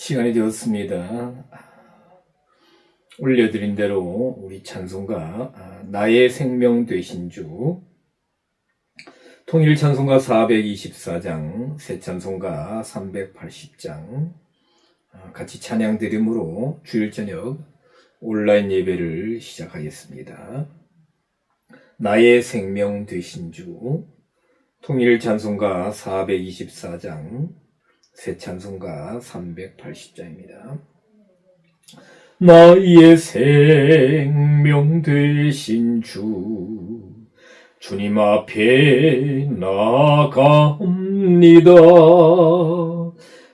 시간이 되었습니다. 올려드린 대로 우리 찬송가 나의 생명 되신 주, 통일 찬송가 424장, 새 찬송가 380장 같이 찬양 드림으로 주일 저녁 온라인 예배를 시작하겠습니다. 나의 생명 되신 주, 통일 찬송가 424장, 새 찬송가 380장입니다. 나의 생명 되신 주, 주님 앞에 나아갑니다.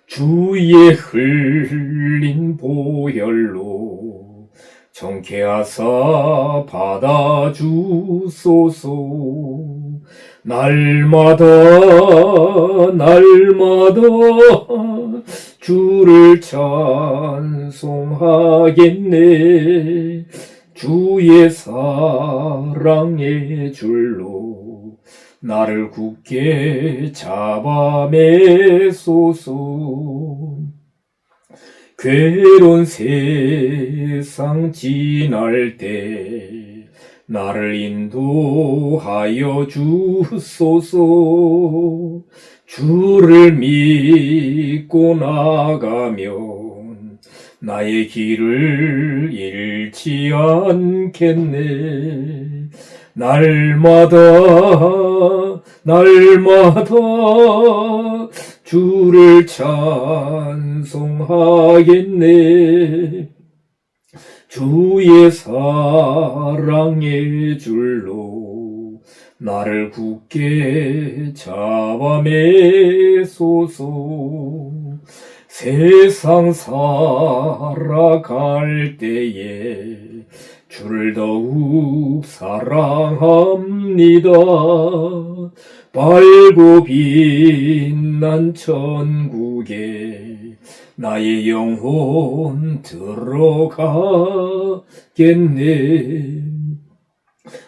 주의 흘린 보혈로 정케하사 받아주소서. 날마다 주를 찬송하겠네. 주의 사랑의 줄로 나를 굳게 잡아매소서. 괴로운 세상 지날 때 나를 인도하여 주소서. 주를 믿고 나가면 나의 길을 잃지 않겠네. 날마다 주를 찬송하겠네. 주의 사랑의 줄로 나를 굳게 잡아매소서. 세상 살아갈 때에 주를 더욱 사랑합니다. 밝고 빛난 천국에 나의 영혼 들어가겠네.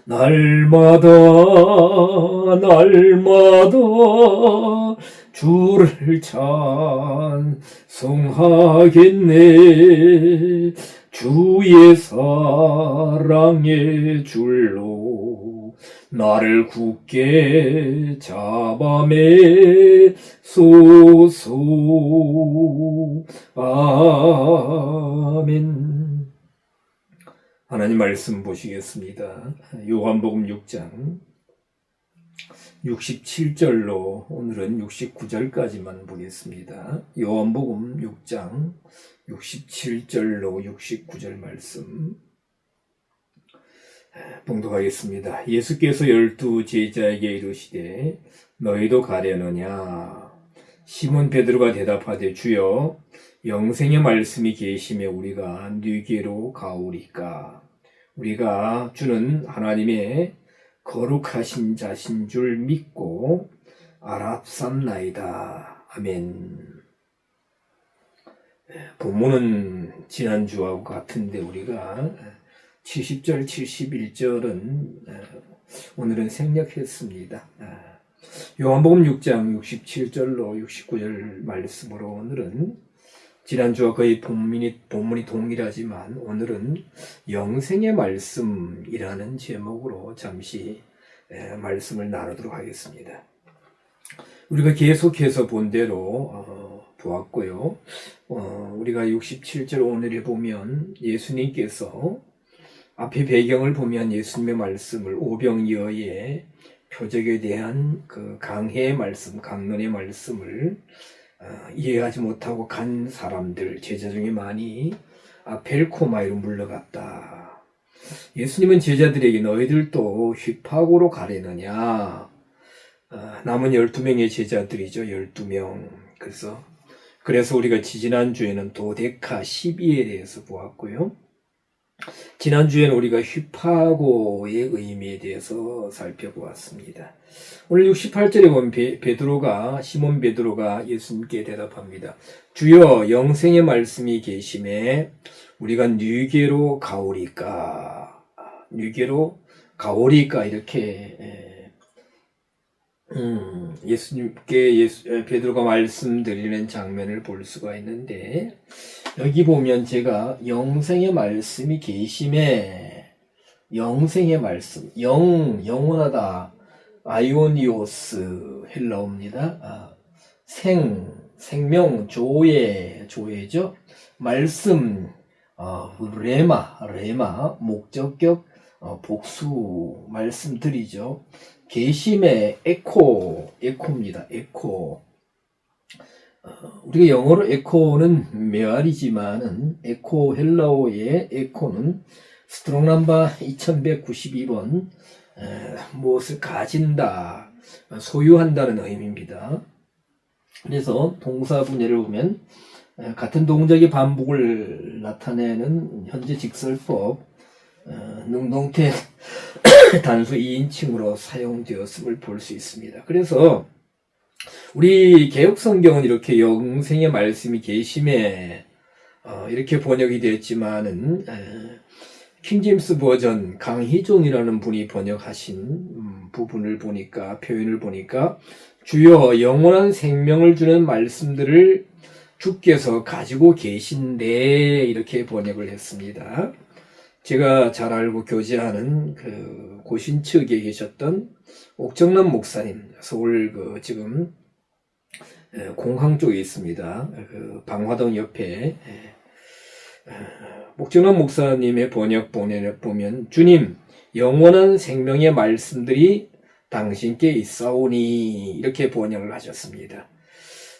날마다 주를 찬송하겠네. 주의 사랑의 줄로 나를 굳게 잡아매소서. 아멘. 하나님 말씀 보시겠습니다. 요한복음 6장 67절로 오늘은 69절까지만 보겠습니다. 요한복음 6장 67절로 69절 말씀 봉독하겠습니다. 예수께서 12 제자에게 이르시되 너희도 가려느냐? 시몬 베드로가 대답하되 주여 영생의 말씀이 계시며 우리가 네게로 가오리까? 우리가 주는 하나님의 거룩하신 자신 줄 믿고 알았삼나이다. 아멘. 본문은 지난주하고 같은데 우리가 70절, 71절은 오늘은 생략했습니다. 요한복음 6장 67절로 69절 말씀으로 오늘은 지난주와 거의 본문이 동일하지만 오늘은 영생의 말씀이라는 제목으로 잠시 말씀을 나누도록 하겠습니다. 우리가 계속해서 본 대로 보았고요. 우리가 67절 오늘에 보면 예수님께서 앞에 배경을 보면 예수님의 말씀을 오병이어의 표적에 대한 그 강해의 말씀, 강론의 말씀을 이해하지 못하고 간 사람들, 제자 중에 많이 벨코마이로 물러갔다. 예수님은 제자들에게 너희들도 휘파고로 가려느냐? 남은 12명의 제자들이죠. 12명. 그래서 우리가 지난주에는 도데카 12에 대해서 보았고요. 지난주에는 우리가 휘파고의 의미에 대해서 살펴보았습니다. 오늘 68절에 보면 시몬 베드로가 예수님께 대답합니다. 주여 영생의 말씀이 계심에 우리가 네게로 가오리까? 이렇게 예수님께 베드로가 말씀드리는 장면을 볼 수가 있는데, 여기 보면 제가 영생의 말씀이 계심에, 영생의 말씀, 영원하다, 아이오니오스 헬라어입니다. 생명, 조예죠. 말씀, 레마, 목적격, 복수 말씀드리죠. 계심의 에코입니다. 에코. 우리가 영어로 에코는 메아리지만은 에코 헬라어의 에코는 스트롱 넘버 2192번 무엇을 가진다, 소유한다는 의미입니다. 그래서 동사 분해를 보면 같은 동작의 반복을 나타내는 현재 직설법 능동태 단수 2인칭으로 사용되었음을 볼 수 있습니다. 그래서 우리 개혁성경은 이렇게 영생의 말씀이 계심에 이렇게 번역이 되었지만은 킹제임스 버전 강희종이라는 분이 번역하신 부분을 보니까, 표현을 보니까 주여 영원한 생명을 주는 말씀들을 주께서 가지고 계신데 이렇게 번역을 했습니다. 제가 잘 알고 교제하는 그 고신측에 계셨던 옥정남 목사님, 서울 지금 공항 쪽에 있습니다. 그 방화동 옆에 옥정남 목사님의 번역 보면 주님 영원한 생명의 말씀들이 당신께 있사오니 이렇게 번역을 하셨습니다.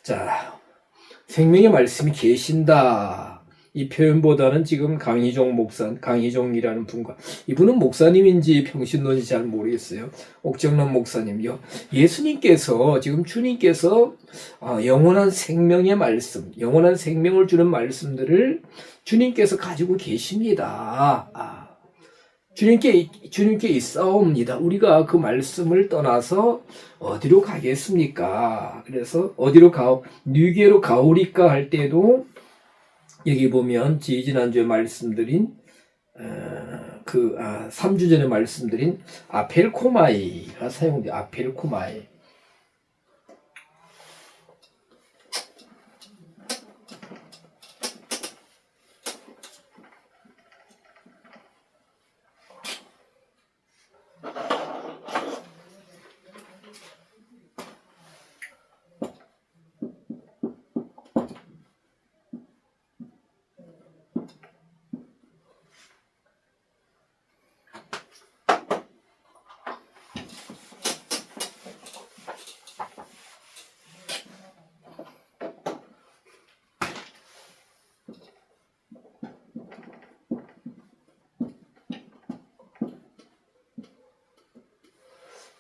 자, 생명의 말씀이 계신다. 이 표현보다는 지금 강희종이라는 분과, 이분은 목사님인지 평신도인지 잘 모르겠어요. 옥정남 목사님요. 예수님께서, 지금 주님께서 영원한 생명의 말씀, 영원한 생명을 주는 말씀들을 주님께서 가지고 계십니다. 주님께 있사옵니다. 우리가 그 말씀을 떠나서 어디로 가겠습니까? 그래서 뉴게로 가오리까 할 때도 여기 보면 지지난주에 말씀드린 3주 전에 말씀드린 아펠코마이가 사용돼요. 아펠코마이.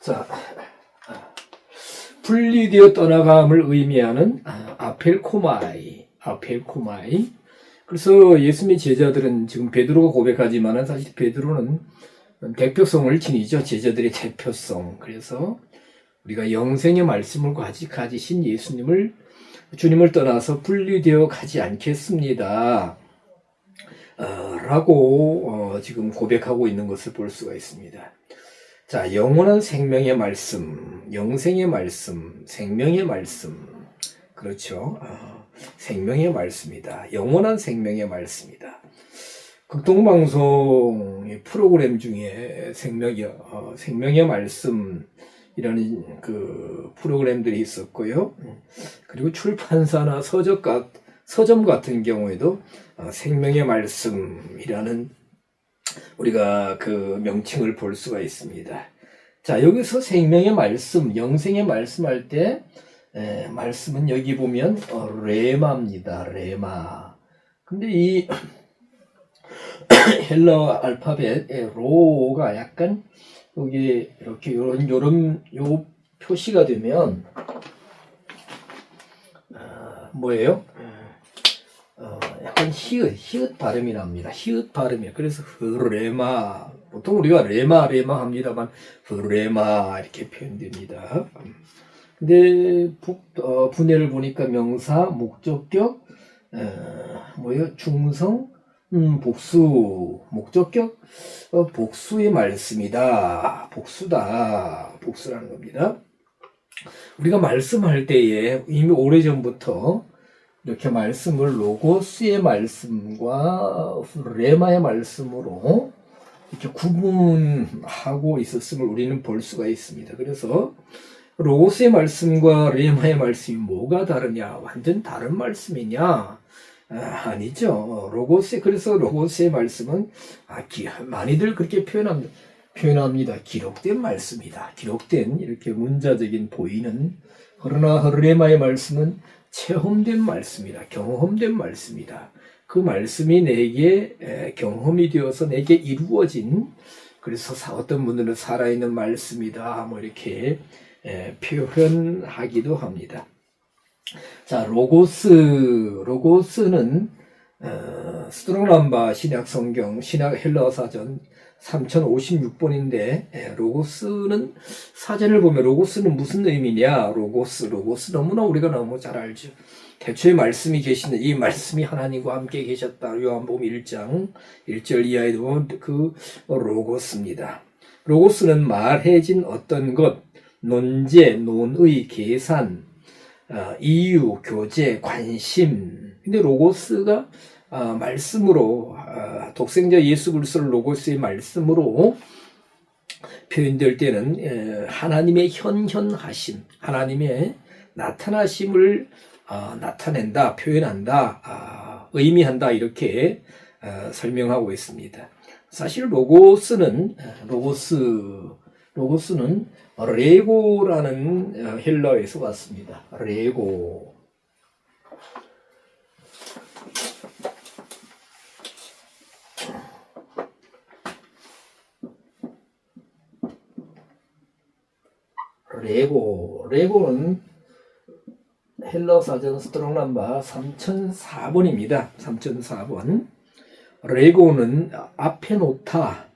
자, 분리되어 떠나감을 의미하는 아펠코마이. 그래서 예수님의 제자들은 지금 베드로가 고백하지만은 사실 베드로는 대표성을 지니죠. 제자들의 대표성. 그래서 우리가 영생의 말씀을 가지신 주님을 떠나서 분리되어 가지 않겠습니다. 라고 지금 고백하고 있는 것을 볼 수가 있습니다. 자, 영원한 생명의 말씀, 영생의 말씀, 생명의 말씀. 그렇죠. 생명의 말씀이다. 영원한 생명의 말씀이다. 극동방송의 프로그램 중에 생명의 말씀이라는 그 프로그램들이 있었고요. 그리고 출판사나 서점 같은 경우에도 생명의 말씀이라는 우리가 그 명칭을 볼 수가 있습니다. 자, 여기서 생명의 말씀, 영생의 말씀할 때 말씀은 여기 보면 레마입니다. 레마. 근데 이 헬라어 알파벳의 로가 약간 여기 이렇게 요런 표시가 되면 뭐예요? 약간 히읗 발음이 납니다. 히읗 발음이에요. 그래서 흐레마. 보통 우리가 레마 합니다만 흐레마 이렇게 표현됩니다. 근데 분해를 보니까 명사, 목적격, 중성, 복수, 목적격, 복수의 말씀이다. 복수라는 겁니다. 우리가 말씀할 때에 이미 오래전부터 이렇게 말씀을 로고스의 말씀과 레마의 말씀으로 이렇게 구분하고 있었음을 우리는 볼 수가 있습니다. 그래서 로고스의 말씀과 레마의 말씀이 뭐가 다르냐? 완전 다른 말씀이냐? 아니죠. 그래서 로고스의 말씀은 많이들 그렇게 표현합니다. 기록된 말씀이다. 기록된 이렇게 문자적인 보이는. 그러나 레마의 말씀은 체험된 말씀이다. 경험된 말씀이다. 그 말씀이 내게 경험이 되어서 내게 이루어진, 그래서 어떤 분들은 살아있는 말씀이다. 뭐 이렇게 표현하기도 합니다. 자, 로고스는 스트롱람바 신약성경 신약 헬라어 사전 3056번인데 로고스는 사전을 보면 로고스는 무슨 의미냐? 로고스 너무나 우리가 너무 잘 알죠. 태초에 말씀이 계시는 이 말씀이 하나님과 함께 계셨다. 요한복음 1장 1절 이하에 보면 그 로고스입니다. 로고스는 말해진 어떤 것, 논제, 논의, 계산, 이유, 교제, 관심. 근데 로고스가 말씀으로 독생자 예수 그리스도를 로고스의 말씀으로 표현될 때는 하나님의 현현하심, 하나님의 나타나심을 나타낸다, 표현한다, 의미한다 이렇게 설명하고 있습니다. 사실 로고스는 레고라는 헬라어에서 왔습니다. 레고. 레고는 헬라어 사전 스트롱람바 3004번입니다. 3004번. 레고는 앞에 놓다,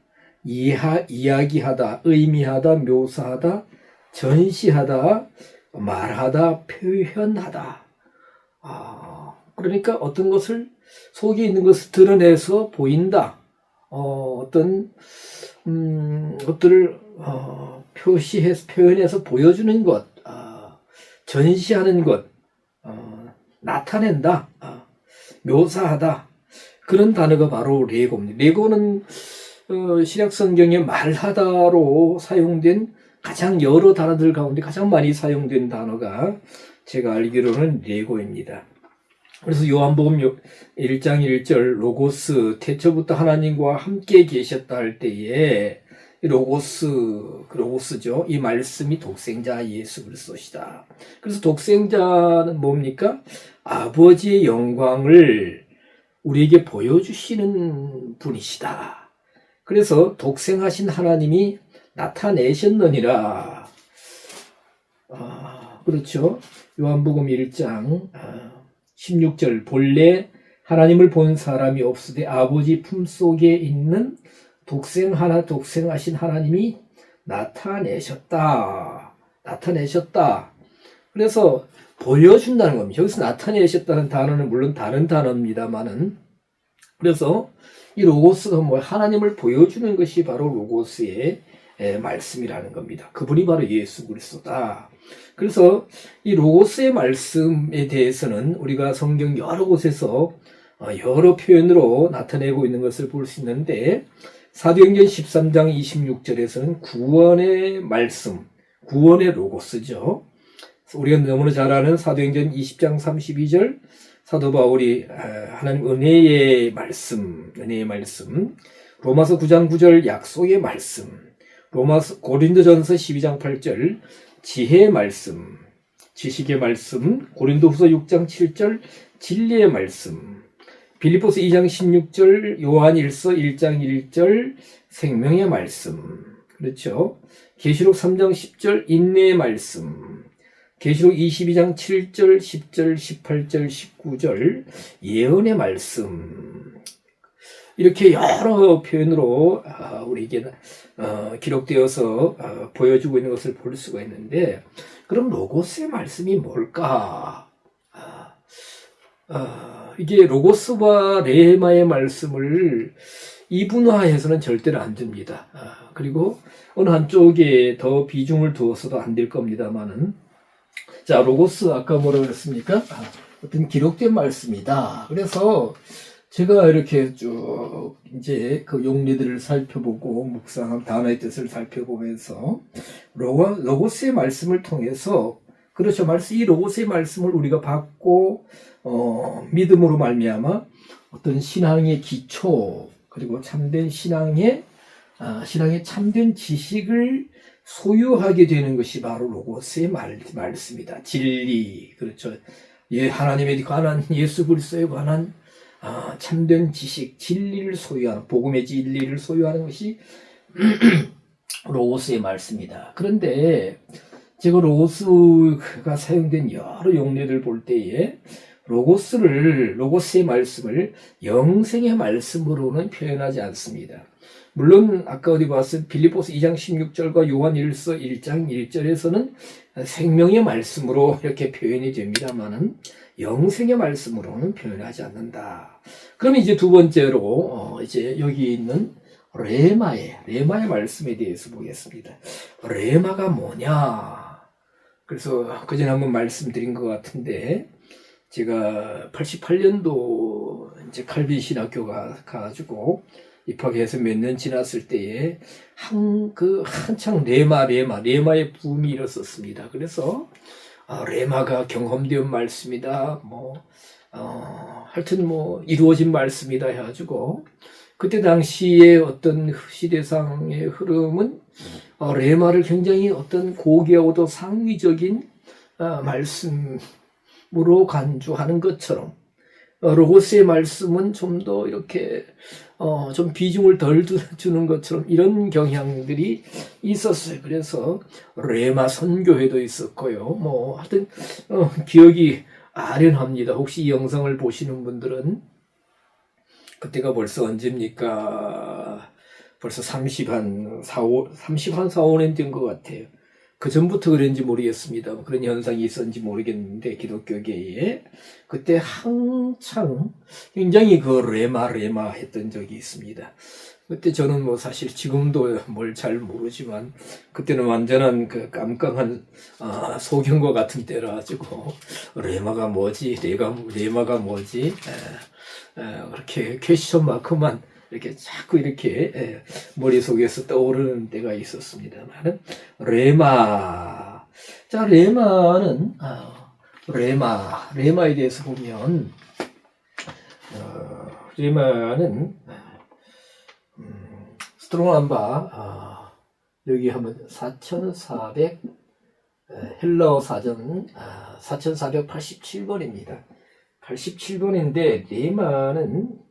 이야기하다, 의미하다, 묘사하다, 전시하다, 말하다, 표현하다. 그러니까 어떤 것을 속에 있는 것을 드러내서 보인다. 어떤 것들을 표현해서 보여주는 것, 전시하는 것, 나타낸다, 묘사하다. 그런 단어가 바로 레고입니다. 레고는 신약 성경에 말하다로 사용된 가장 여러 단어들 가운데 가장 많이 사용된 단어가 제가 알기로는 레고입니다. 그래서 요한복음 1장 1절 로고스 태초부터 하나님과 함께 계셨다 할 때에 로고스죠. 이 말씀이 독생자 예수 그리스도시다. 그래서 독생자는 뭡니까? 아버지의 영광을 우리에게 보여주시는 분이시다. 그래서 독생하신 하나님이 나타내셨느니라. 그렇죠. 요한복음 1장 16절 본래 하나님을 본 사람이 없으되 아버지 품속에 있는 독생하신 하나님이 나타내셨다. 그래서 보여준다는 겁니다. 여기서 나타내셨다는 단어는 물론 다른 단어입니다만은, 그래서 이 로고스가 하나님을 보여주는 것이 바로 로고스의 말씀이라는 겁니다. 그분이 바로 예수 그리스도다. 그래서 이 로고스의 말씀에 대해서는 우리가 성경 여러 곳에서 여러 표현으로 나타내고 있는 것을 볼 수 있는데, 사도행전 13장 26절에서는 구원의 말씀, 구원의 로고스죠. 우리가 너무나 잘 아는 사도행전 20장 32절 사도 바울이 하나님 은혜의 말씀, 로마서 9장 9절 약속의 말씀, 고린도전서 12장 8절 지혜의 말씀, 지식의 말씀, 고린도후서 6장 7절 진리의 말씀, 빌립보서 2장 16절, 요한일서 1장 1절 생명의 말씀, 그렇죠. 계시록 3장 10절 인내의 말씀, 계시록 22장 7절, 10절, 18절, 19절 예언의 말씀. 이렇게 여러 표현으로 우리에게 기록되어서 보여주고 있는 것을 볼 수가 있는데, 그럼 로고스의 말씀이 뭘까? 이게 로고스와 레마의 말씀을 이분화해서는 절대로 안 됩니다. 그리고 어느 한쪽에 더 비중을 두어서도 안 될 겁니다만은, 자, 로고스 아까 뭐라 그랬습니까? 어떤 기록된 말씀이다. 그래서 제가 이렇게 쭉 이제 그 용례들을 살펴보고 묵상한 단어의 뜻을 살펴보면서 로고스의 말씀을 통해서 그렇죠. 이 로고스의 말씀을 우리가 받고 믿음으로 말미암아 어떤 신앙의 기초 그리고 참된 신앙의 참된 지식을 소유하게 되는 것이 바로 로고스의 말씀이다. 진리, 그렇죠. 하나님에 관한 예수 그리스도에 관한 참된 지식, 진리를 소유하는 복음의 진리를 소유하는 것이 로고스의 말씀이다. 그런데 제가 로고스가 사용된 여러 용례를 볼 때에 로고스의 말씀을 영생의 말씀으로는 표현하지 않습니다. 물론 아까 어디 봤어요? 빌립보서 2장 16절과 요한 1서 1장 1절에서는 생명의 말씀으로 이렇게 표현이 됩니다만은 영생의 말씀으로는 표현하지 않는다. 그럼 이제 두 번째로 이제 여기 있는 레마의 말씀에 대해서 보겠습니다. 레마가 뭐냐? 그래서 그전에 한번 말씀드린 것 같은데 제가 88년도 이제 칼빈 신학교가 가지고 입학해서 몇 년 지났을 때에 한창 레마의 붐이 일었었습니다. 그래서 레마가 경험된 말씀이다. 하여튼 이루어진 말씀이다 해가지고 그때 당시에 어떤 시대상의 흐름은 레마를 굉장히 어떤 고귀하고도 상위적인 말씀으로 간주하는 것처럼 로고스의 말씀은 좀 더 이렇게 좀 비중을 덜 주는 것처럼 이런 경향들이 있었어요. 그래서 레마 선교회도 있었고요. 하여튼 기억이 아련합니다. 혹시 이 영상을 보시는 분들은 그때가 벌써 언제입니까? 벌써 4, 5년 된 것 같아요. 그 전부터 그런지 모르겠습니다. 그런 현상이 있었는지 모르겠는데 기독교계에 그때 한창 굉장히 그 레마 했던 적이 있습니다. 그때 저는 사실 지금도 뭘 잘 모르지만 그때는 완전한 그 깜깜한 소경과 같은 때라 가지고 레마가 뭐지? 레마가 뭐지? 그렇게 퀘스천 마크만 이렇게 자꾸 이렇게 머릿속에서 떠오르는 때가 있었습니다. 나는 레마. 자, 레마는 레마에 대해서 보면 레마는 스트롱함바 여기 하면 4400 헬라어 사전 4487번입니다. 87번인데 레마는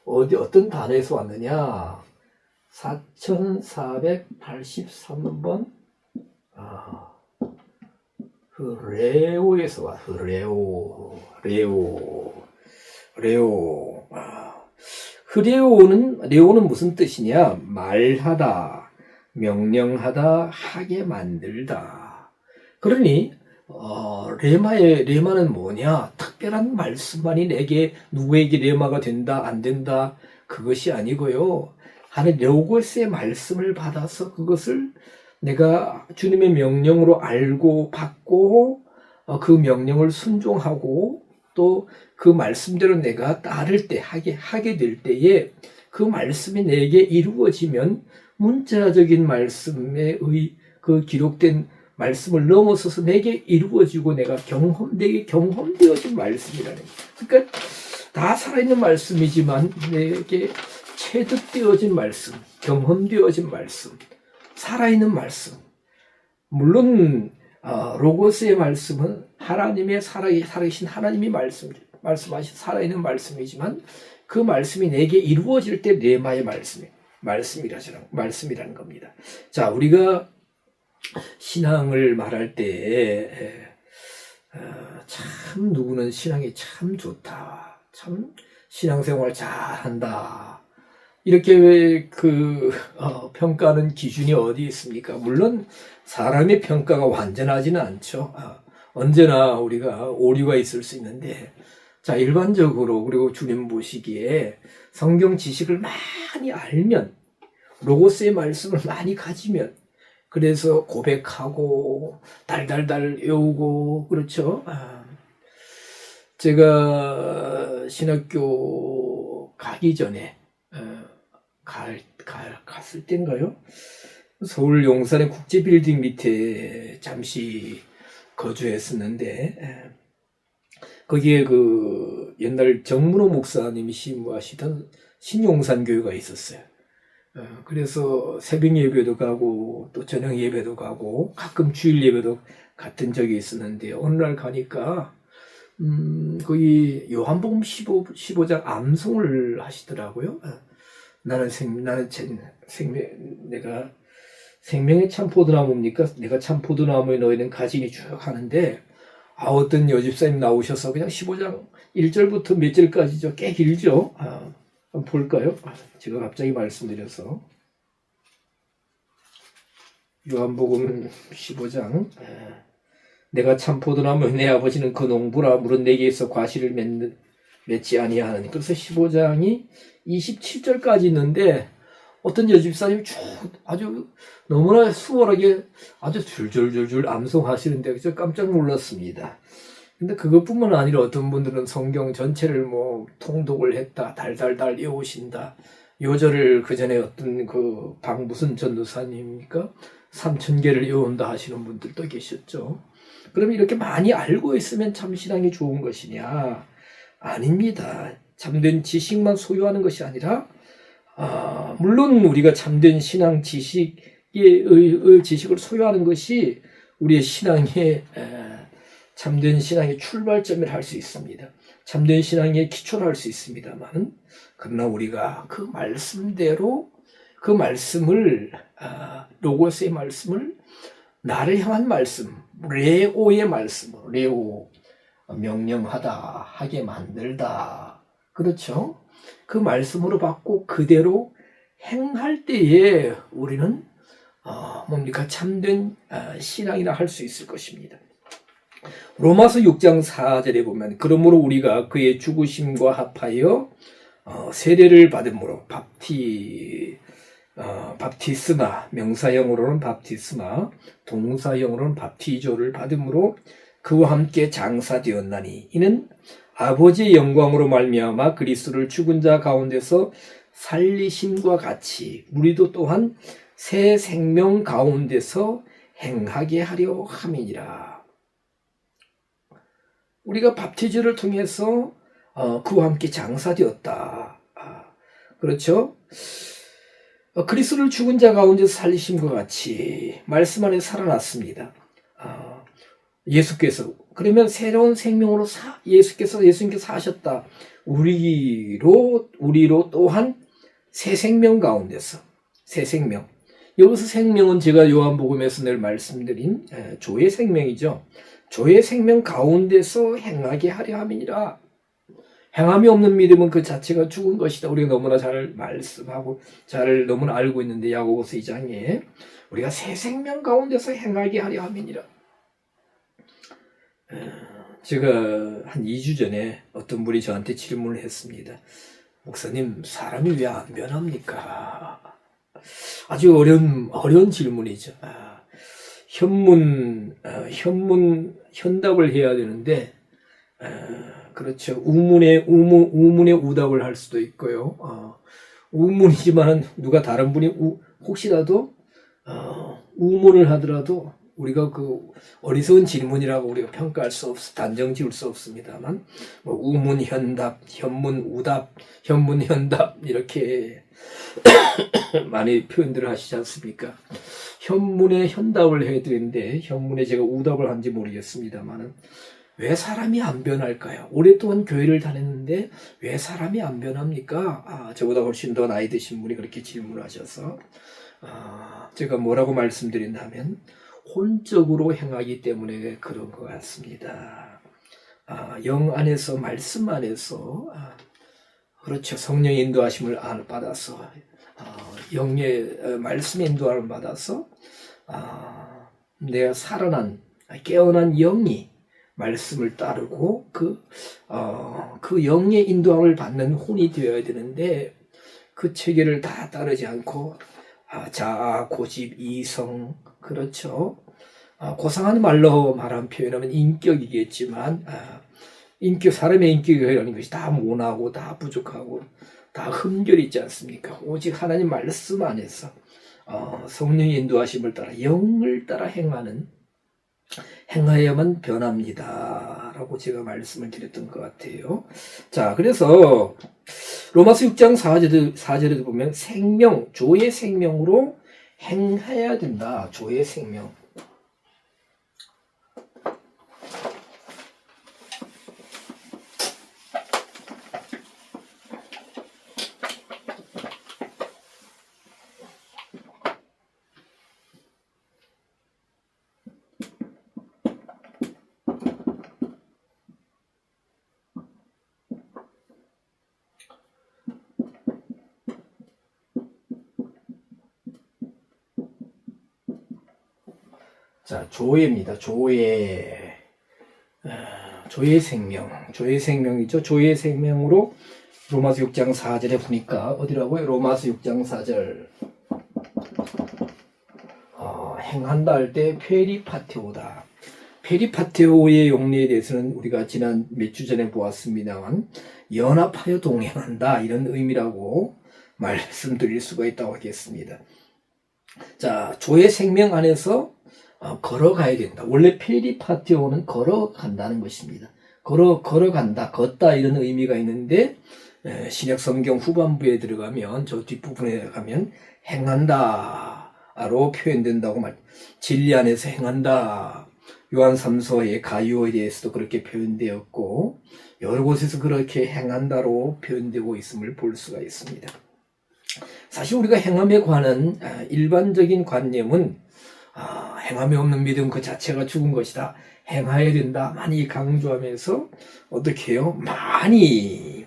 어떤 단어에서 왔느냐? 4483번 레오에서 왔. 레오는 무슨 뜻이냐? 말하다, 명령하다, 하게 만들다. 그러니 레마는 뭐냐? 특별한 말씀만이 누구에게 레마가 된다, 안 된다, 그것이 아니고요. 하는 로고스의 말씀을 받아서 그것을 내가 주님의 명령으로 알고 받고 그 명령을 순종하고 또 그 말씀대로 내가 따를 때, 하게 될 때에 그 말씀이 내게 이루어지면 문자적인 말씀의 그 기록된 말씀을 넘어서서 내게 이루어지고 내게 경험되어진 말씀이라는 거예요. 그러니까 다 살아있는 말씀이지만 내게 체득되어진 말씀, 경험되어진 말씀, 살아있는 말씀. 물론 로고스의 말씀은 하나님의 살아계신 하나님이 말씀하신 살아있는 말씀이지만 그 말씀이 내게 이루어질 때 레마의 말씀이라는 겁니다. 자, 우리가 신앙을 말할 때 참 누구는 신앙이 참 좋다, 참 신앙생활 잘한다, 이렇게 평가하는 기준이 어디 있습니까? 물론 사람의 평가가 완전하지는 않죠. 언제나 우리가 오류가 있을 수 있는데, 자, 일반적으로 그리고 주님 보시기에 성경 지식을 많이 알면, 로고스의 말씀을 많이 가지면 그래서 고백하고 달달달 외우고 그렇죠. 제가 신학교 가기 전에 갔을 때인가요? 서울 용산의 국제빌딩 밑에 잠시 거주했었는데 거기에 그 옛날 정문호 목사님이 신부하시던 신용산 교회가 있었어요. 그래서 새벽 예배도 가고 또 저녁 예배도 가고 가끔 주일 예배도 갔던 적이 있었는데 어느 날 가니까 거기 요한복음 15장 암송을 하시더라고요. 나는 내가 생명의 참 포도나무입니까? 내가 참 포도나무에 너희는 가지니 쭉 하는데 어떤 여집사님 나오셔서 그냥 15장 1절부터 몇 절까지죠. 꽤 길죠. 한번 볼까요? 제가 갑자기 말씀드려서 요한복음 15장 내가 참 포도나무 내 아버지는 그 농부라 물은 내게서 과실을 맺지 아니하느니. 그래서 15장이 27절까지 있는데 어떤 여집사님이 쭉 아주 너무나 수월하게 아주 줄줄줄줄 암송하시는데 그저 깜짝 놀랐습니다. 근데 그것뿐만 아니라 어떤 분들은 성경 전체를 뭐 통독을 했다, 달달달 외우신다. 요절을 그 전에 어떤 그 무슨 전도사님입니까? 3000개를 외운다 하시는 분들도 계셨죠. 그럼 이렇게 많이 알고 있으면 참 신앙이 좋은 것이냐? 아닙니다. 참된 지식만 소유하는 것이 아니라 물론 우리가 참된 신앙 지식의 지식을 소유하는 것이 우리의 신앙의 참된 신앙의 출발점을 할 수 있습니다. 참된 신앙의 기초를 할 수 있습니다만 그러나 우리가 그 말씀대로 그 말씀을 로고스의 말씀을 나를 향한 말씀, 레오의 말씀, 레오 명령하다, 하게 만들다. 그렇죠? 그 말씀으로 받고 그대로 행할 때에 우리는 뭡니까? 참된 신앙이라 할 수 있을 것입니다. 로마서 6장 4절에 보면 그러므로 우리가 그의 죽으심과 합하여 세례를 받음으로 밥티스마, 명사형으로는 밥티스마, 동사형으로는 밥티조를 받음으로 그와 함께 장사되었나니 이는 아버지의 영광으로 말미암아 그리스도를 죽은 자 가운데서 살리심과 같이 우리도 또한 새 생명 가운데서 행하게 하려 함이니라. 우리가 밥티즈를 통해서 그와 함께 장사되었다. 그렇죠? 그리스도를 죽은 자 가운데서 살리심과 같이 말씀 안에 살아났습니다. 예수께서 그러면 새로운 생명으로 예수님께서 사셨다. 우리로 또한 새 생명 가운데서 새 생명. 여기서 생명은 제가 요한복음에서 늘 말씀드린 조의 생명이죠. 조의 생명 가운데서 행하게 하려 함이니라. 행함이 없는 믿음은 그 자체가 죽은 것이다. 우리가 너무나 잘 말씀하고 잘 너무나 알고 있는데 야고보서 2장에 우리가 새 생명 가운데서 행하게 하려 함이니라. 제가 한 2주 전에 어떤 분이 저한테 질문을 했습니다. 목사님, 사람이 왜 안 변합니까? 아주 어려운 질문이죠. 현답을 해야 되는데, 그렇죠. 우문에 우답을 할 수도 있고요. 우문이지만 누가 다른 분이 혹시라도 우문을 하더라도 우리가 그 어리석은 질문이라고 우리가 평가할 수 단정 지을 수 없습니다만, 우문 현답, 현문 우답, 현문 현답 이렇게 많이 표현들을 하시지 않습니까? 현문에 현답을 해드리는데 현문에 제가 우답을 한지 모르겠습니다만은 왜 사람이 안 변할까요? 오랫동안 교회를 다녔는데 왜 사람이 안 변합니까? 저보다 훨씬 더 나이 드신 분이 그렇게 질문을 하셔서 제가 뭐라고 말씀드린다면 혼적으로 행하기 때문에 그런 것 같습니다. 영 안에서 말씀 안에서 그렇죠. 성령의 인도하심을 받아서 영의 말씀의 인도함을 받아서 내가 살아난 깨어난 영이 말씀을 따르고 그 영의 인도함을 받는 혼이 되어야 되는데 그 체계를 다 따르지 않고 자아, 고집, 이성, 그렇죠. 고상한 말로 표현하면 인격이겠지만, 사람의 인격이라는 것이 다 모나고, 다 부족하고, 다 흠결이 있지 않습니까? 오직 하나님 말씀 안에서, 성령의 인도하심을 따라, 영을 따라 행하여만 변합니다. 라고 제가 말씀을 드렸던 것 같아요. 자, 그래서, 로마서 6장 4절에도 보면 조의 생명으로 행해야 된다. 조의 생명. 자, 조회입니다. 조회. 조의 생명. 조의 생명이죠. 조의 생명으로 로마서 6장 4절에 보니까 어디라고요? 로마서 6장 4절. 행한다 할 때 페리파테오다. 페리파테오의 용례에 대해서는 우리가 지난 몇 주 전에 보았습니다만 연합하여 동행한다 이런 의미라고 말씀드릴 수가 있다고 하겠습니다. 자, 조의 생명 안에서 걸어가야 된다. 원래 페리파테오는 걸어간다는 것입니다. 걸어간다, 걷다 이런 의미가 있는데 신약 성경 후반부에 들어가면 저 뒷부분에 가면 행한다로 표현된다고 진리 안에서 행한다. 요한 3서의 가유어에 대해서도 그렇게 표현되었고 여러 곳에서 그렇게 행한다로 표현되고 있음을 볼 수가 있습니다. 사실 우리가 행함에 관한 일반적인 관념은 행함이 없는 믿음 그 자체가 죽은 것이다. 행해야 된다. 많이 강조하면서 어떻게 해요? 많이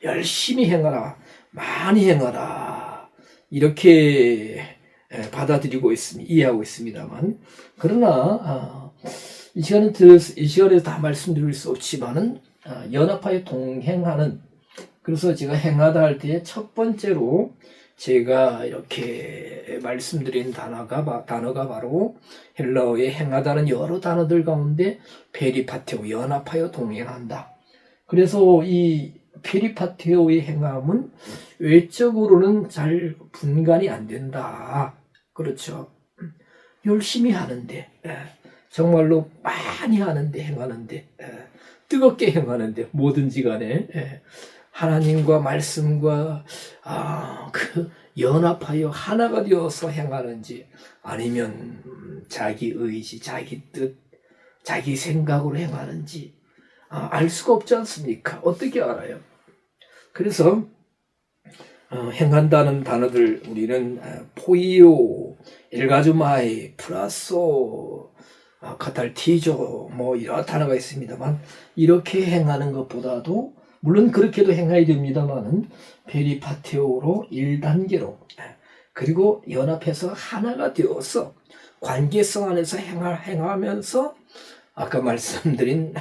열심히 행하라. 많이 행하라. 이렇게 받아들이고 이해하고 있습니다만 그러나 이 시간에서 다 말씀드릴 수 없지만은 연합하여 동행하는 그래서 제가 행하다 할 때 첫 번째로 제가 이렇게 말씀드린 단어가 바로 헬라어의 행하다는 여러 단어들 가운데 페리파테오, 연합하여 동행한다. 그래서 이 페리파테오의 행함은 외적으로는 잘 분간이 안 된다. 그렇죠. 열심히 하는데, 정말로 많이 하는데, 행하는데, 뜨겁게 행하는데, 뭐든지 간에, 하나님과 말씀과 연합하여 하나가 되어서 행하는지 아니면 자기 의지, 자기 뜻, 자기 생각으로 행하는지 알 수가 없지 않습니까? 어떻게 알아요? 그래서 행한다는 단어들 우리는 포이오, 엘가주마이, 플라소, 카탈티조 뭐 여러 단어가 있습니다만 이렇게 행하는 것보다도 물론 그렇게도 행해야 됩니다만은 페리파테오로 1단계로 그리고 연합해서 하나가 되어서 관계성 안에서 행하면서 아까 말씀드린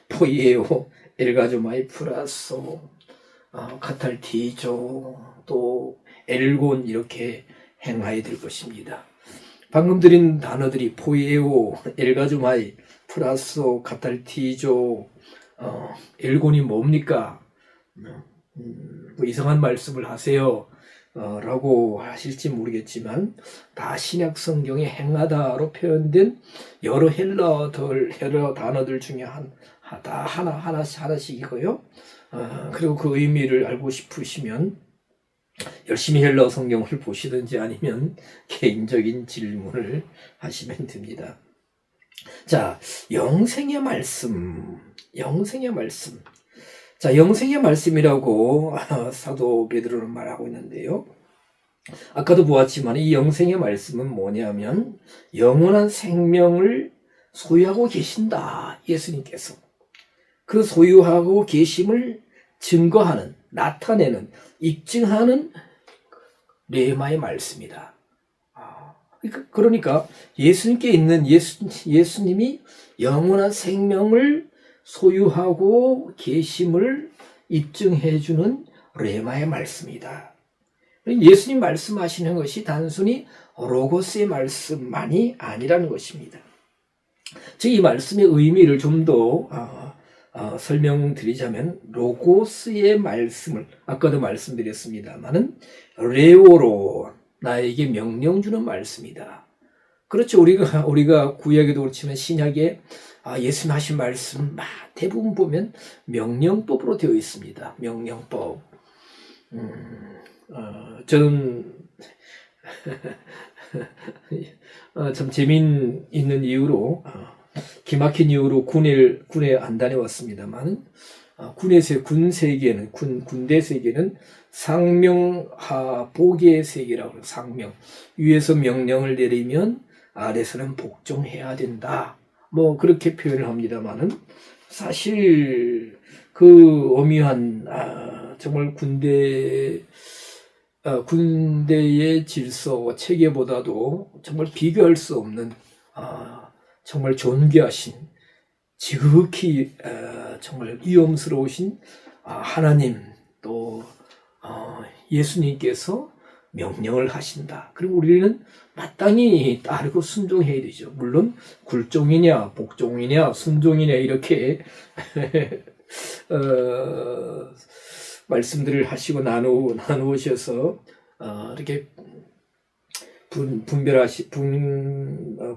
포이에오, 엘가조마이 플라소, 카탈티조 또 엘곤 이렇게 행해야 될 것입니다. 방금 드린 단어들이 포이에오, 엘가조마이, 플라소, 카탈티조 엘곤이 뭡니까? 뭐 이상한 말씀을 하세요 라고 하실지 모르겠지만 다 신약 성경에 행하다로 표현된 여러 헬라어 단어들 중에 하나씩이고요. 그리고 그 의미를 알고 싶으시면 열심히 헬라어 성경을 보시든지 아니면 개인적인 질문을 하시면 됩니다. 자, 영생의 말씀. 자, 영생의 말씀이라고 사도 베드로는 말하고 있는데요. 아까도 보았지만 이 영생의 말씀은 뭐냐면 영원한 생명을 소유하고 계신다. 예수님께서. 그 소유하고 계심을 증거하는, 나타내는, 입증하는 레마의 말씀이다. 그러니까 예수님께 있는 예수님이 영원한 생명을 소유하고 계심을 입증해주는 레마의 말씀이다. 예수님 말씀하시는 것이 단순히 로고스의 말씀만이 아니라는 것입니다. 즉 이 말씀의 의미를 좀 더 설명드리자면 로고스의 말씀을 아까도 말씀드렸습니다만은 레오로 나에게 명령 주는 말씀이다. 그렇죠. 우리가 구약에도 그렇지만 신약에 예수님 하신 말씀 대부분 보면 명령법으로 되어 있습니다. 명령법. 저는 참 재미있는 이유로 기막힌 이유로 군에 안 다녀왔습니다만 군 세계는 군대 세계는 상명하 복의 세계라고 해요. 상명. 위에서 명령을 내리면 아래서는 복종해야 된다. 뭐 그렇게 표현을 합니다만은 사실 그 엄연한 정말 군대의 질서 체계보다도 정말 비교할 수 없는 정말 존귀하신 지극히 정말 위엄스러우신 하나님 또 예수님께서 명령을 하신다. 그리고 우리는 마땅히 따르고 순종해야 되죠. 물론 굴종이냐 복종이냐 순종이냐 이렇게 말씀들을 하시고 나누셔서 이렇게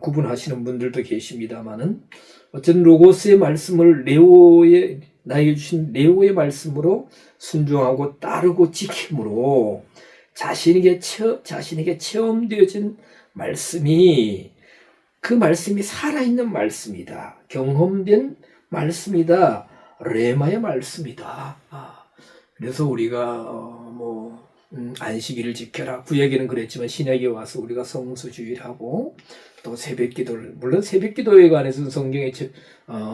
구분하시는 분들도 계십니다만은 어쨌든 로고스의 말씀을 나에게 주신 레오의 말씀으로 순종하고 따르고 지킴으로 자신에게 체험되어진 말씀이 그 말씀이 살아있는 말씀이다. 경험된 말씀이다. 레마의 말씀이다. 그래서 우리가 안식일을 지켜라. 구약에는 그랬지만 신약에 와서 우리가 성수주의를 하고 또 새벽기도를 물론 새벽기도에 관해서는 성경에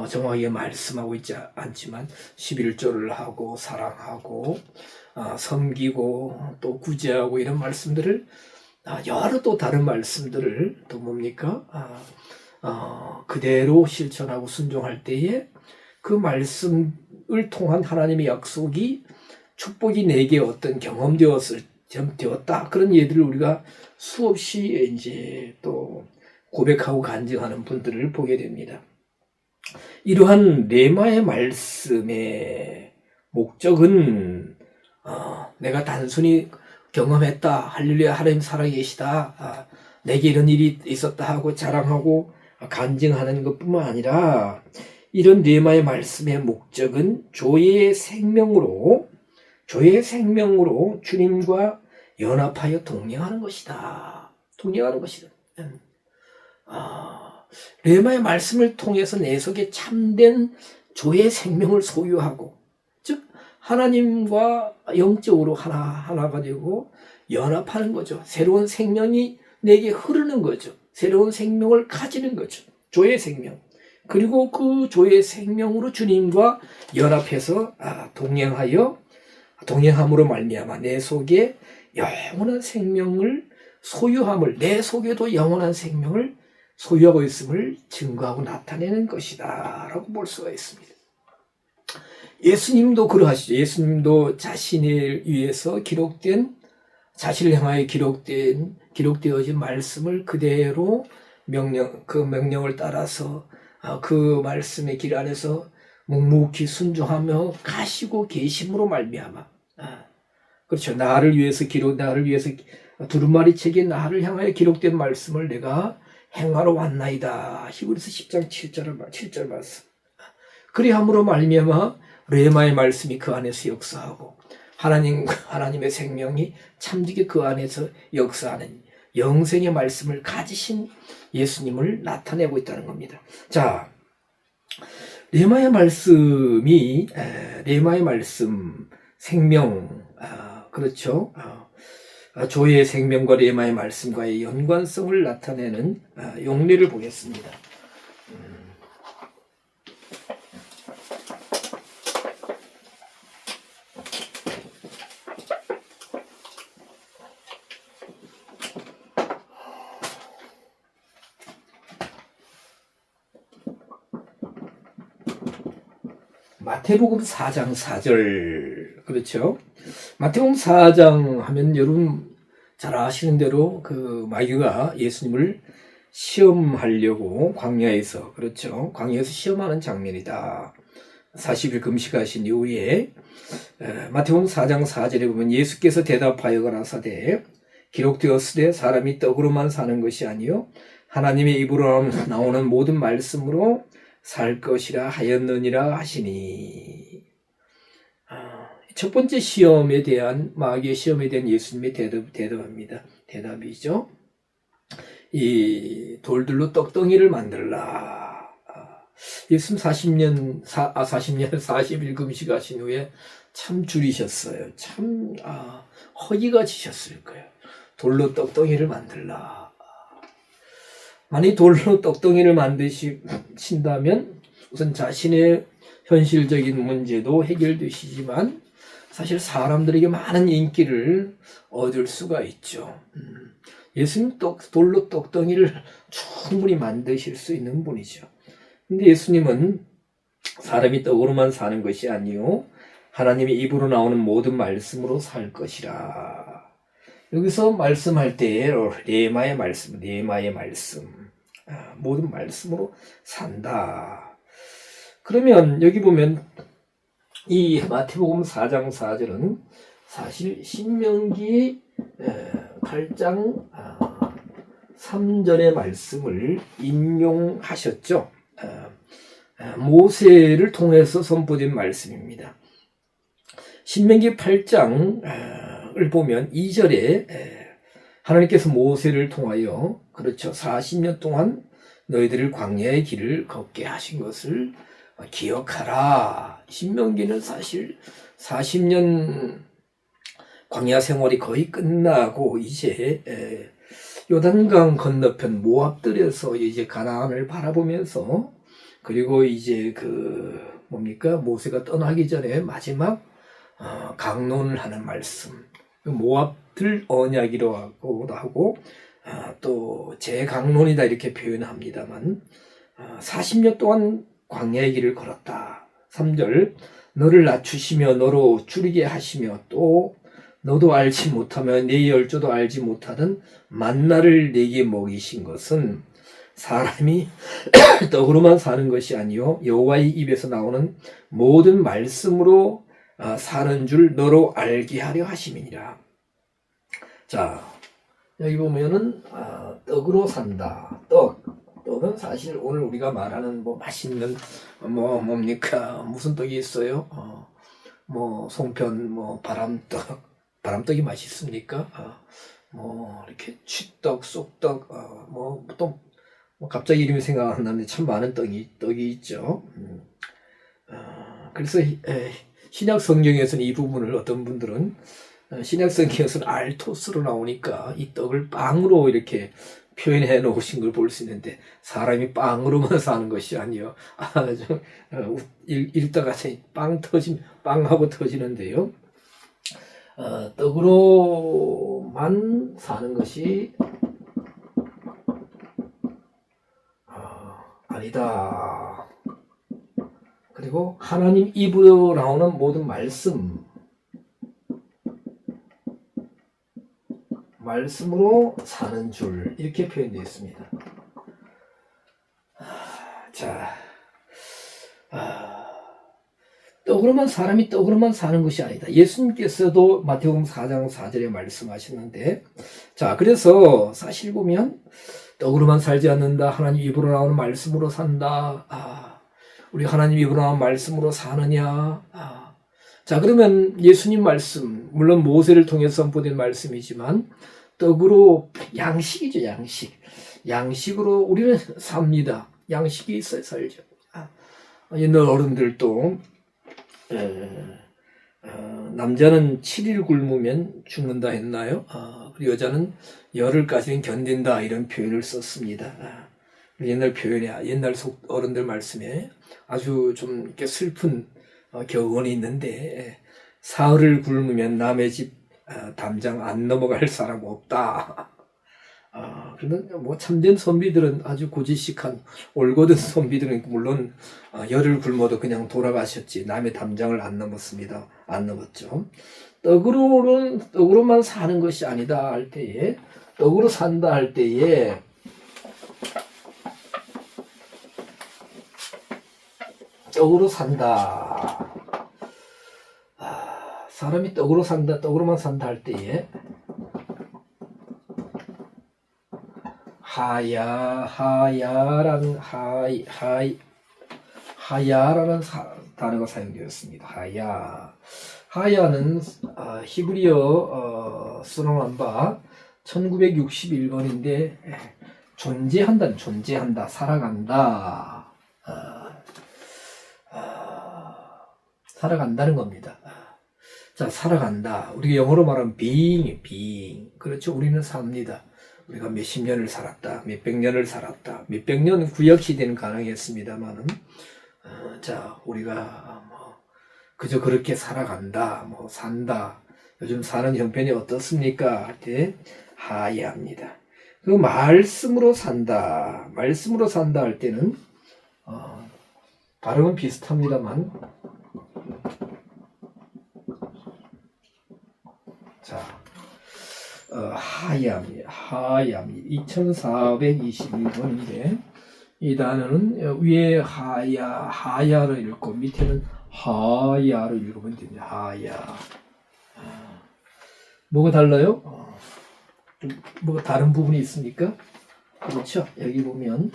정확하게 말씀하고 있지 않지만 11조를 하고 사랑하고 섬기고 또 구제하고 이런 말씀들을 여러 또 다른 말씀들을 또 뭡니까? 그대로 실천하고 순종할 때에 그 말씀을 통한 하나님의 약속이 축복이 내게 어떤 되었다. 그런 예들을 우리가 수없이 이제 또 고백하고 간증하는 분들을 보게 됩니다. 이러한 레마의 말씀의 목적은 내가 단순히 경험했다. 할렐루야 하나님 살아계시다. 내게 이런 일이 있었다 하고 자랑하고 간증하는 것뿐만 아니라 이런 레마의 말씀의 목적은 조의 생명으로 주님과 연합하여 동행하는 것이다. 동행하는 것이다. 레마의 말씀을 통해서 내 속에 참된 조의 생명을 소유하고, 즉 하나님과 영적으로 하나가 되고 연합하는 거죠. 새로운 생명이 내게 흐르는 거죠. 새로운 생명을 가지는 거죠. 조의 생명. 그리고 그 조의 생명으로 주님과 연합해서 동행함으로 말미암아 내 속에 영원한 생명을 소유함을, 내 속에도 영원한 생명을 소유하고 있음을 증거하고 나타내는 것이다 라고 볼 수가 있습니다. 예수님도 그러하시죠. 예수님도 자신을 위해서 자신을 향하여 기록되어진 말씀을 그대로 그 명령을 따라서 그 말씀의 길 안에서 묵묵히 순종하며 가시고 계심으로 말미암아 그렇죠. 나를 위해서 두루마리 책에 나를 향하여 기록된 말씀을 내가 행하러 왔나이다. 히브리서 10장 7절 말씀. 그리함으로 말미암아 레마의 말씀이 그 안에서 역사하고 하나님의 생명이 참되게 그 안에서 역사하는 영생의 말씀을 가지신 예수님을 나타내고 있다는 겁니다. 자, 레마의 말씀 생명 그렇죠. 조의 생명과 레마의 말씀과의 연관성을 나타내는 용례를 보겠습니다. 마태복음 4장 4절 그렇죠. 마태복음 4장 하면 여러분 잘 아시는 대로 그 마귀가 예수님을 시험하려고 광야에서, 그렇죠, 광야에서 시험하는 장면이다. 40일 금식하신 이후에 마태복음 4장 4절에 보면 예수께서 대답하여 가라사대 기록되었으되 사람이 떡으로만 사는 것이 아니요 하나님의 입으로 나오는 모든 말씀으로 살 것이라 하였느니라 하시니. 첫 번째 시험에 대한, 마귀의 시험에 대한 예수님의 대답이죠. 이 돌들로 떡덩이를 만들라. 예수님 40일 금식하신 후에 참 줄이셨어요. 참 허기가 지셨을 거예요. 돌로 떡덩이를 만들라. 만약 돌로 떡덩이를 만드신다면 우선 자신의 현실적인 문제도 해결되시지만 사실 사람들에게 많은 인기를 얻을 수가 있죠. 예수님 돌로 떡덩이를 충분히 만드실 수 있는 분이죠. 근데 예수님은 사람이 떡으로만 사는 것이 아니요 하나님의 입으로 나오는 모든 말씀으로 살 것이라. 여기서 말씀할 때 레마의 말씀, 모든 말씀으로 산다. 그러면 여기 보면 이 마태복음 4장 4절은 사실 신명기 8장 3절의 말씀을 인용하셨죠. 모세를 통해서 선포된 말씀입니다. 신명기 8장을 보면 2절에 하나님께서 모세를 통하여, 그렇죠, 40년 동안 너희들을 광야의 길을 걷게 하신 것을 기억하라. 신명기는 사실 40년 광야 생활이 거의 끝나고 이제 요단강 건너편 모압들에서 이제 가나안을 바라보면서, 그리고 이제 모세가 떠나기 전에 마지막 강론을 하는 말씀, 모압들 언약이라고도 하고 또 제강론이다 이렇게 표현합니다만 40년 동안 광야의 길을 걸었다. 3절 너를 낮추시며 너로 줄이게 하시며 또 너도 알지 못하며 네 열조도 알지 못하던 만나를 네게 먹이신 것은 사람이 떡으로만 사는 것이 아니요 여호와의 입에서 나오는 모든 말씀으로 사는 줄 너로 알게 하려 하심이니라. 자, 여기 보면은 떡으로 산다. 떡은 사실 오늘 우리가 말하는 맛있는 무슨 떡이 있어요? 송편, 바람떡이 맛있습니까? 이렇게 쥐떡, 쑥떡, 또 갑자기 이름이 생각 안 나는데 참 많은 떡이 있죠. 그래서 신약 성경에서는 이 부분을 어떤 분들은 신약 성경에서는 알토스로 나오니까 이 떡을 빵으로 이렇게 표현해 놓으신 걸 볼 수 있는데 사람이 빵으로만 사는 것이 아니요. 읽다가 빵하고 터지는데요. 떡으로만 사는 것이 아니다. 그리고 하나님 입으로 나오는 모든 말씀으로 사는 줄 이렇게 표현되어 있습니다. 자, 사람이 떡으로만 사는 것이 아니다. 예수님께서도 마태복음 4장 4절에 말씀하셨는데, 자, 그래서 사실 보면 떡으로만 살지 않는다. 하나님 입으로 나오는 말씀으로 산다. 우리 하나님 입으로 나오는 말씀으로 사느냐? 자, 그러면 예수님 말씀, 물론 모세를 통해서 선포된 말씀이지만 떡으로 양식이죠, 양식으로 우리는 삽니다. 양식이 있어야 살죠. 옛날 어른들도 남자는 7일 굶으면 죽는다 했나요? 그리고 여자는 열흘까지는 견딘다 이런 표현을 썼습니다. 옛날 어른들 말씀에 아주 좀 이렇게 슬픈 교훈이 있는데, 사흘을 굶으면 남의 집 담장 안 넘어갈 사람 없다. 그러면 뭐 참된 선비들은 아주 고지식한 올곧은 선비들은 물론 열을 굶어도 그냥 돌아가셨지 남의 담장을 안 넘었습니다. 안 넘었죠. 떡으로만 사는 것이 아니다 할 때에 떡으로 산다 할 때에 떡으로 산다. 사람이 떡으로 산다, 떡으로만 산다 할 때에 하야라는 단어가 사용되었습니다. 하야는 히브리어 수록한 바 1961번인데 존재한다, 살아간다, 살아간다는 겁니다. 자, 살아간다. 우리가 영어로 말하면 being. 그렇죠. 우리는 삽니다. 우리가 몇십 년을 살았다, 몇백 년을 살았다, 몇백 년 구약시대는 가능했습니다만은, 자, 우리가 그저 그렇게 살아간다, 산다. 요즘 사는 형편이 어떻습니까? 할 때 하야합니다. 그 말씀으로 산다 할 때는 발음은 비슷합니다만, 자, 하야입니다. 2421번인데, 이 단어는 위에 하야를 읽고 밑에는 하야를 읽으면 됩니다. 하야. 뭐가 달라요? 뭐가 다른 부분이 있습니까? 그렇죠. 여기 보면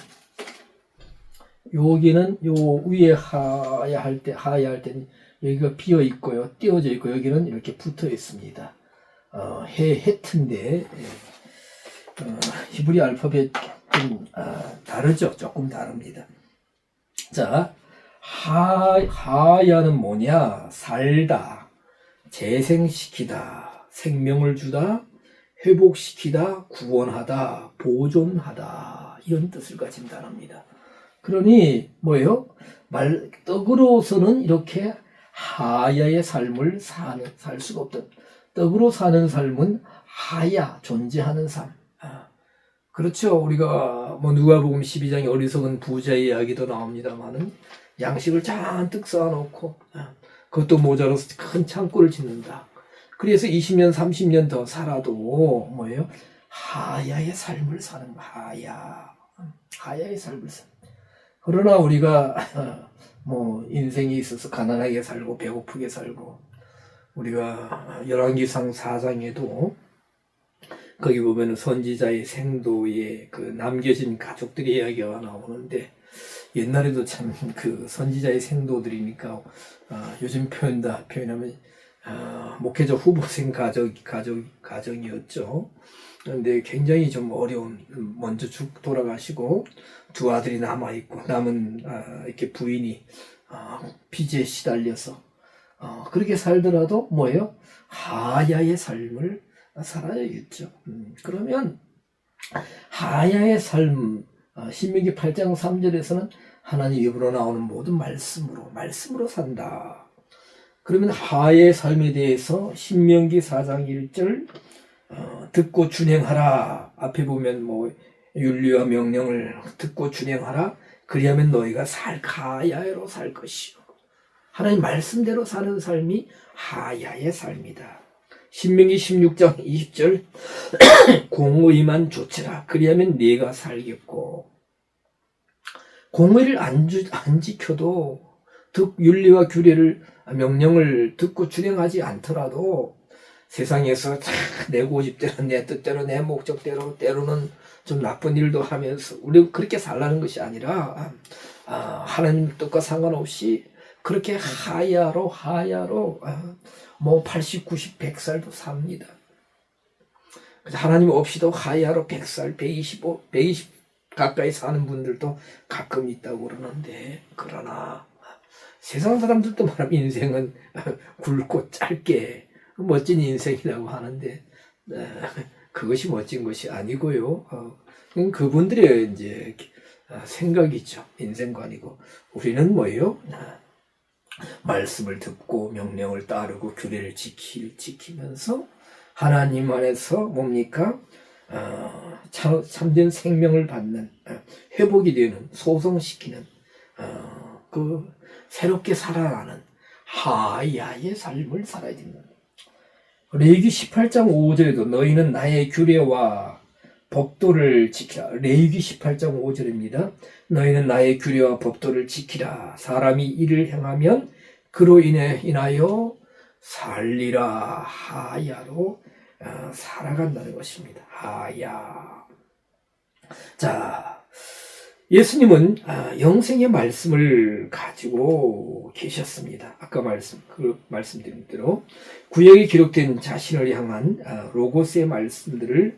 여기는 요 위에 하야 할 때는 여기가 비어 있고요, 띄어져 있고, 여기는 이렇게 붙어 있습니다. 헤트인데 히브리 알파벳 좀 다르죠. 조금 다릅니다. 자, 하야는 뭐냐? 살다, 재생시키다, 생명을 주다, 회복시키다, 구원하다, 보존하다, 이런 뜻을 가진 단어입니다. 그러니 뭐예요? 떡으로서는 이렇게 하야의 삶을 살 수가 없다. 떡으로 사는 삶은 하야, 존재하는 삶. 그렇죠. 우리가 누가복음 12장에 어리석은 부자의 이야기도 나옵니다만은, 양식을 잔뜩 쌓아놓고 그것도 모자라서 큰 창고를 짓는다. 그래서 20년 30년 더 살아도 뭐예요? 하야의 삶을 사는 거야. 하야의 삶을 사는. 그러나 우리가 인생에 있어서 가난하게 살고 배고프게 살고, 우리가 열왕기상 4장에도 거기 보면 선지자의 생도에 그 남겨진 가족들의 이야기가 나오는데, 옛날에도 참 그 선지자의 생도들이니까 요즘 표현하면 목회자 후보생 가정이었죠. 그런데 굉장히 좀 어려운, 먼저 돌아가시고 두 아들이 남아있고, 남은 이렇게 부인이 빚에 시달려서 그렇게 살더라도 뭐예요? 하야의 삶을 살아야겠죠. 그러면 하야의 삶, 신명기 8장 3절에서는 하나님 입으로 나오는 모든 말씀으로 산다. 그러면 하야의 삶에 대해서 신명기 4장 1절 듣고 준행하라. 앞에 보면 윤리와 명령을 듣고 준행하라. 그리하면 너희가 하야로 살 것이요. 하나님 말씀대로 사는 삶이 하야의 삶이다. 신명기 16장 20절 공의만 좇으라. 그리하면 네가 살겠고. 공의를 안 지켜도 윤리와 규례를, 명령을 듣고 준행하지 않더라도 세상에서 내 고집대로, 내 뜻대로, 내 목적대로, 때로는 좀 나쁜 일도 하면서 우리 그렇게 살라는 것이 아니라 하나님 뜻과 상관없이 그렇게 하야로 80, 90, 100살도 삽니다. 하나님 없이도 하야로 100살, 120 가까이 사는 분들도 가끔 있다고 그러는데, 그러나 세상 사람들도 말하면 인생은 굵고 짧게 멋진 인생이라고 하는데, 그것이 멋진 것이 아니고요. 그분들의 이제 생각이죠. 인생관이고, 우리는 뭐예요? 말씀을 듣고 명령을 따르고 규례를 지키면서 하나님 안에서 뭡니까? 참된 생명을 받는, 회복이 되는, 소성시키는, 그 새롭게 살아나는 하야의 삶을 살아야 된다. 레위기 18장 5절에도 너희는 나의 규례와 법도를 지키라. 레위기 18장 5절입니다. 너희는 나의 규례와 법도를 지키라. 사람이 이를 행하면 그로 인하여 살리라. 하야로 살아간다는 것입니다. 하야. 자, 예수님은 영생의 말씀을 가지고 계셨습니다. 아까 말씀드린 대로 구약에 기록된 자신을 향한 로고스의 말씀들을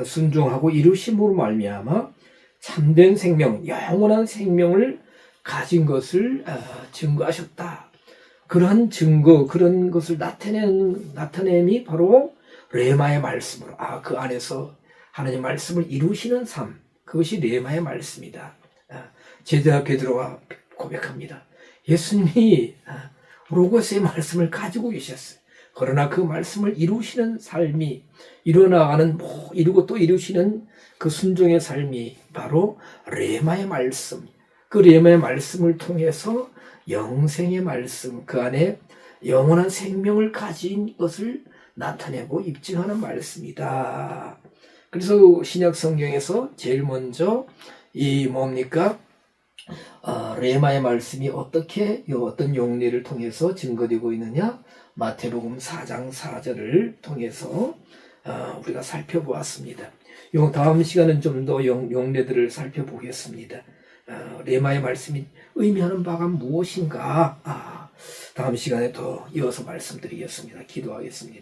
순종하고 이루심으로 말미암아 참된 생명, 영원한 생명을 가진 것을 증거하셨다. 그러한 증거, 그런 것을 나타냄이 바로 레마의 말씀으로, 그 안에서 하나님의 말씀을 이루시는 삶, 그것이 레마의 말씀이다. 제자 베드로가 고백합니다. 예수님이 로고스의 말씀을 가지고 계셨어요. 그러나 그 말씀을 이루시는 삶이, 이루고 또 이루시는 그 순종의 삶이 바로 레마의 말씀. 그 레마의 말씀을 통해서 영생의 말씀, 그 안에 영원한 생명을 가진 것을 나타내고 입증하는 말씀이다. 그래서 신약 성경에서 제일 먼저 레마의 말씀이 어떻게 어떤 용례를 통해서 증거되고 있느냐? 마태복음 4장 4절을 통해서 우리가 살펴보았습니다. 다음 시간은 좀 더 용례들을 살펴보겠습니다. 레마의 말씀이 의미하는 바가 무엇인가? 다음 시간에 더 이어서 말씀드리겠습니다. 기도하겠습니다.